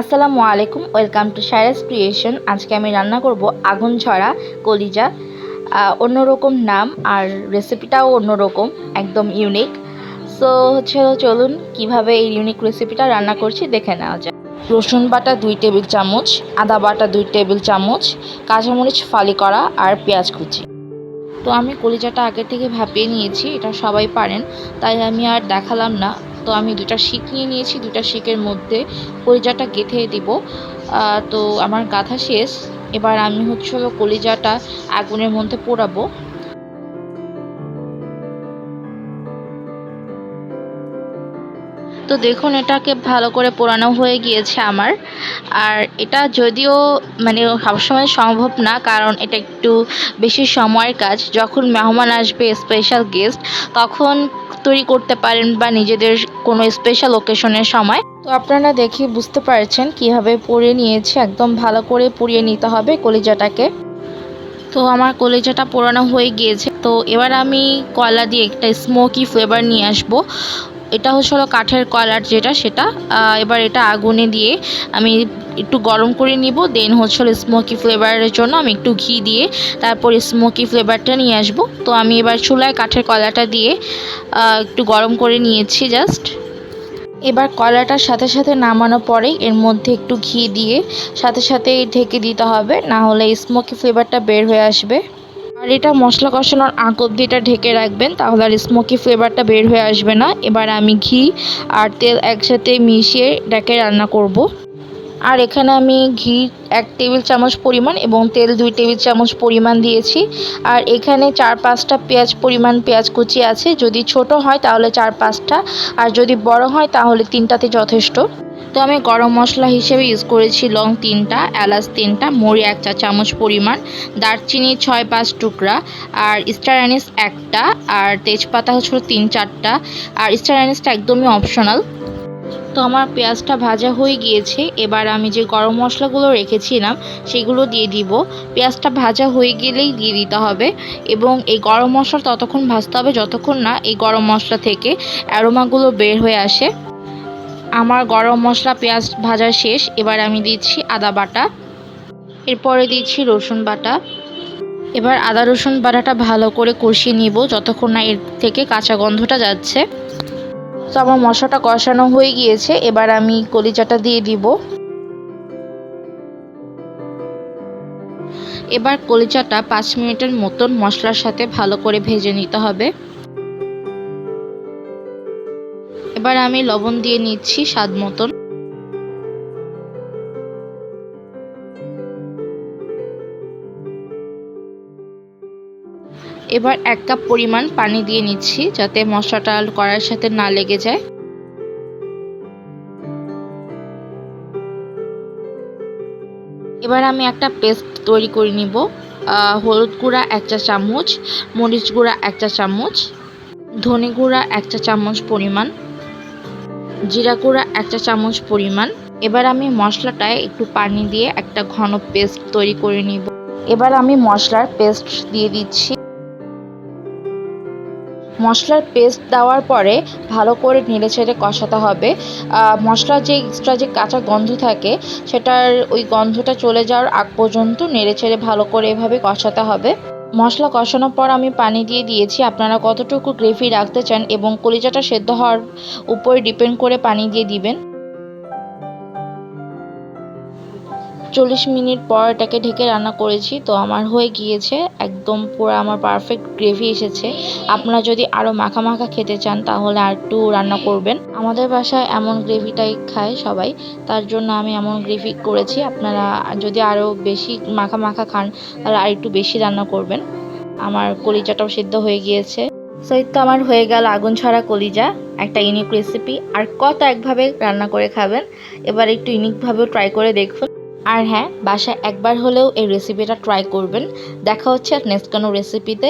আসসালামু আলাইকুম, welcome to শায়রাস creation. আজকে আমি রান্না করব আগুন ছড়া কলিজা। অন্যরকম নাম আর রেসিপিটাও অন্যরকম, একদম ইউনিক। সো চলুন কিভাবে এই ইউনিক রেসিপিটা রান্না করছি দেখে নেওয়া যায়। রসুন বাটা 2 টেবিল চামচ, আদা বাটা 2 টেবিল চামচ, কাঁচামরিচ ফালি করা আর পেঁয়াজ কুচি। তো আমি কলিজাটা আগে থেকে ভাপিয়ে নিয়েছি, এটা সবাই পারেন, তাই আমি আর দেখালাম না। তো আমি 2টা শিক নিয়ে নিয়েছি, 2টা শিকের মধ্যে কলিজাটা গেঁথে দিব। তো আমার গাঁথা শেষ। এবার আমি কলিজাটা আগুনের মধ্যে পোড়াবো। তো দেখুন, এটাকে ভালো করে পোড়ানো হয়ে গিয়েছে আমার। আর এটা যদিও সবসময় সম্ভব না, কারণ এটা একটু বেশি সময়ের কাজ। যখন মেহমান আসবে, স্পেশাল গেস্ট, তখন তৈরি করতে পারেন, বা নিজেদের কোনো স্পেশাল ওকেশনের সময়। তো আপনারা দেখে বুঝতে পারছেন কিভাবে পুড়িয়ে নিয়েছি। একদম ভালো করে পুড়িয়ে নিতে হবে কলিজাটাকে। তো আমার কলিজাটা পোড়ানো হয়ে গিয়েছে। তো এবার আমি কয়লা দিয়ে একটা স্মোকি ফ্লেভার নিয়ে আসবো। এটা হলো কাঠের কয়লার সেটা। এবার এটা আগুনে দিয়ে আমি একটু গরম করে নিব। দেন স্মোকি ফ্লেভারের জন্য আমি একটু ঘি দিয়ে তারপর স্মোকি ফ্লেভারটা নিয়ে আসব। তো আমি এবার চুলায় কাঠের কয়লাটা দিয়ে একটু গরম করে নিয়েছি জাস্ট। এবার কয়লাটার সাথে সাথে নামানোর পরেই এর মধ্যে একটু ঘি দিয়ে সাথে ঢেকে দিতে হবে, না হলে স্মোকি ফ্লেভারটা বের হয়ে আসবে। আর এটা মশলা কষানোর আগ অবধি এটা ঢেকে রাখবেন, তাহলে আর স্মোকি ফ্লেভারটা বের হয়ে আসবে না। এবার আমি ঘি আর তেল একসাথে মিশিয়ে এটাকে রান্না করব। আর এখানে আমি ঘি 1 টেবিল চামচ পরিমাণ এবং তেল 2 টেবিল চামচ পরিমাণ দিয়েছি। আর এখানে 4-5টা পেঁয়াজ কুচি আছে। যদি ছোট হয় তাহলে 4-5টা, আর যদি বড় হয় তাহলে 3টাতে যথেষ্ট। তো আমি গরম মশলা হিসেবে ইউজ করেছি লং 3টা, এলাচ 3টা, মৌরি 1 চা চামচ পরিমাণ, দারচিনি 6-5 টুকরা, আর স্টার অ্যানিস 1টা, আর তেজপাতা 3-4টা। আর স্টার অ্যানিসটা একদমই অপশনাল। তো আমার পেঁয়াজটা ভাজা হয়ে গিয়েছে। এবার আমি যে গরম মশলাগুলো রেখেছিলাম সেগুলো দিয়ে দিব। পেঁয়াজটা ভাজা হয়ে গেলেই দিয়ে দিতে হবে, এবং এই গরম মশলা ততক্ষণ ভাজতে হবে যতক্ষণ না এই গরম মশলা থেকে অ্যারোমাগুলো বের হয়ে আসে। আমার গরম মশলা পেঁয়াজ ভাজা শেষ। এবার আমি দিচ্ছি আদা বাটা, এরপরে দিচ্ছি রসুন বাটা। এবার আদা রসুন বাটাটা ভালো করে কষিয়ে নিব যতক্ষণ না এর থেকে কাঁচা গন্ধটা যাচ্ছে। তো আমার মশলাটা কষানো হয়ে গিয়েছে। এবার আমি কলিজাটা দিয়ে দিব। এবার কলিজাটা 5 মিনিটের মতন মশলার সাথে ভালো করে ভেজে নিতে হবে। এবার আমি লবণ দিয়ে নিচ্ছি স্বাদ মতন। এবার 1 কাপ পরিমাণ পানি দিয়ে নিচ্ছি, যাতে মশলাটা কড়াইয়ের সাথে না লেগে যায়। এবার আমি একটা পেস্ট তৈরি করে নিব। হলুদ গুঁড়া 1 চা চামচ, মরিচ গুঁড়া 1 চা চামচ, ধনে গুঁড়া 1 চা চামচ পরিমাণ, জিরা গুঁড়া 1 চা চামচ পরিমাণ। এবার আমি মশলাটায় একটু পানি দিয়ে একটা ঘন পেস্ট তৈরি করে নিব। এবার আমি মশলার পেস্ট দিয়ে দিচ্ছি। মশলার পেস্ট দেওয়ার পরে ভালো করে নেড়েচেড়ে কষাতে হবে। মশলার যে এক্সট্রা যে কাঁচা গন্ধ থাকে, সেটার ওই গন্ধটা চলে যাওয়ার আগ পর্যন্ত নেড়েচেড়ে ভালো করে এভাবে কষাতে হবে। মশলা কষানোর পর আমি পানি দিয়ে দিয়েছি। আপনারা কতটুকু গ্রেভি রাখতে চান এবং কলিজাটা সেদ্ধ হওয়ার উপরে ডিপেন্ড করে পানি দিয়ে দিবেন। 40 মিনিট পর এটাকে ঢেকে রান্না করেছি। তো আমার হয়ে গিয়েছে, একদম পুরো আমার পারফেক্ট গ্রেভি এসেছে। আপনারা যদি আরও মাখা মাখা খেতে চান তাহলে আর একটু রান্না করবেন। আমাদের বাসায় এমন গ্রেভিটাই খায় সবাই, তার জন্য আমি এমন গ্রেভি করেছি। আপনারা যদি আরও বেশি মাখা মাখা খান তাহলে আর একটু বেশি রান্না করবেন। আমার কলিজাটাও সিদ্ধ হয়ে গিয়েছে। সো এই তো আমার হয়ে গেল আগুন ছড়া কলিজা, একটা ইউনিক রেসিপি। আর কত একভাবে রান্না করে খাবেন, এবার একটু ইউনিকভাবেও ট্রাই করে দেখুন। আর হ্যাঁ, বাসায় একবার হলেও এই রেসিপিটা ট্রাই করবেন। দেখা হচ্ছে নেক্সট কোনো রেসিপিতে।